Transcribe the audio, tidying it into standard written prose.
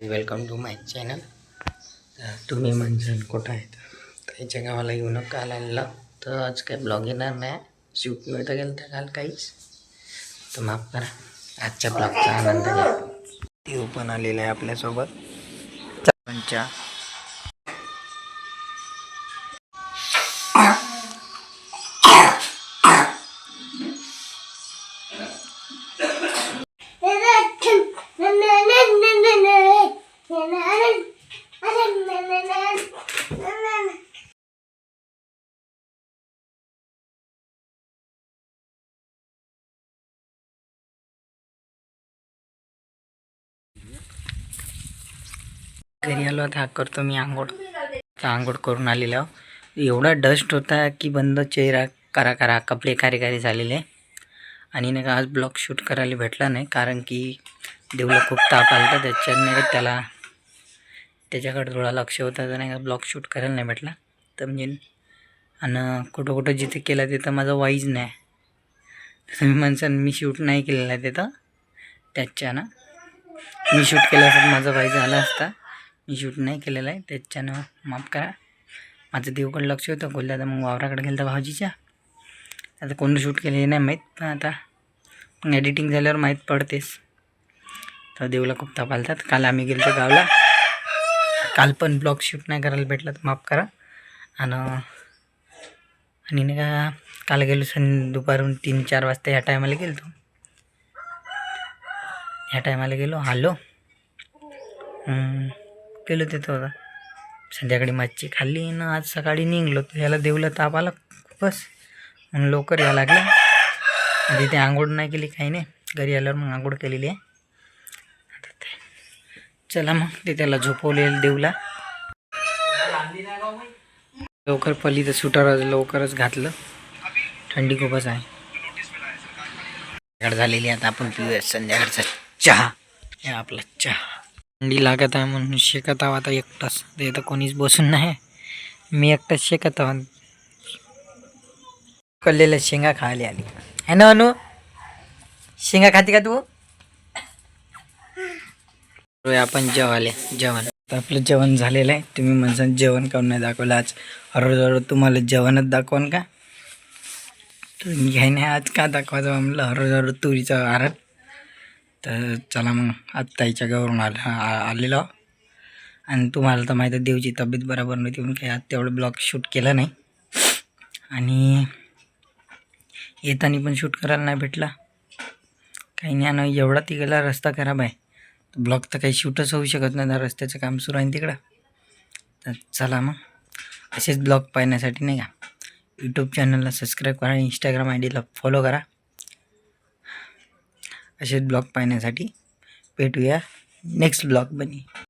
Welcome to my channel. तुम्ही म्हणसान कुठं आहेत त्याच्या गावाला येऊ नका आला तर आज काय ब्लॉग येणार नाही. शूट मिळतं गेलं तर काल काहीच तर माफ करा. आजच्या ब्लॉगचा आनंद घ्या. देव पण आलेला आहे आपल्यासोबत. पंचा घरी आलो आता करतो मी आंघोळ. आंघोळ करून आलेलो. एवढा डस्ट होता की बंद चेहरा करा करा कपडे कारे झालेले. आणि नाही का आज ब्लॉग शूट करायला भेटला नाही कारण की देवला खूप ताप आला होता. त्याच्याने त्याला त्याच्याकडे थोडा लक्ष होता तर नाही का ब्लॉग शूट करायला नाही भेटला. तर म्हणजे आणि कुठं कुठं जिथे केला तिथं माझा वाईज नाही. तुम्ही म्हणसान मी शूट नाही केलेला आहे तिथं. त्याच्यानं मी शूट केलं असतं माझा वाईज आला असता. मी शूट नाही केलेलं आहे त्याच्यानं माफ करा. माझं देवकडे लक्ष होतं. बोलला तर मग वावराकडे गेलं तर भाऊजीच्या. आता कोण शूट केले नाही माहीत पण आता एडिटिंग झाल्यावर माहीत पडतेस. तर देवला खूप ताप आला. काल आम्ही गेलो तर गावला. काल पण ब्लॉग शूट नाही करायला भेटला तर माफ करा. आणि नाही का काल गेलो दुपारून 3-4 वाजता ह्या टायमाला गेलो तो. ह्या टायमाला गेलो आलो गेलो तिथं होता. संध्याकाळी मच्छी खाल्ली ना आज सकाळी निघलो. तर ह्याला देवला ताप आला खूपच म्हणून लवकर यायला लागला. तिथे आंघोळ नाही केली काही नाही. घरी आल्यावर मग आंघोळ केलेली आहे. चला मग ते त्याला झोपवलेलं देवला लवकर पली तर सुटर लवकरच घातलं. थंडी खूपच आहे. झालेली आता आपण पिऊया संध्याकाळचा चहा. हे आपला चहा. थंडी लागत आहे म्हणून शेकत आहो आता एकटाच. ते तर कोणीच बसून नाही. मी एकटाच शेकत आहो. कल्लेल्या शेंगा खायला आली है ना अनु. शेंगा खाते का तू. आपण जेवण आपलं जेवण झालेलं आहे. तुम्ही म्हणसान जेवण काऊन नाही दाखवलं आज. हररोज तुम्हाला जेवणच दाखवून का. तुम्ही घ्याय नाही आज का दाखवायचं म्हणलं हररोज तुरीचा आहार. तर चला मग आज ताईच्या गावावरून आलेलो. आणि तुम्हाला तर माहीत आहे देवची तब्येत बरोबर नव्हती म्हणून काही आज तेवढं ब्लॉग शूट केलं नाही. आणि येताना पण शूट करायला नाही भेटला काही नाही. आणि एवढा तिकडला रस्ता खराब आहे. ब्लॉग तर काही शूटच होऊ शकत नाही. रस्त्याचं काम सुरू आहे तिकडं. तर चला मग असेच ब्लॉग पाहण्यासाठी नाही का यूट्यूब चॅनलला सबस्क्राईब करा. इंस्टाग्राम आयडीला फॉलो करा. असेच ब्लॉग पाहण्यासाठी भेटूया नेक्स्ट ब्लॉग बनी.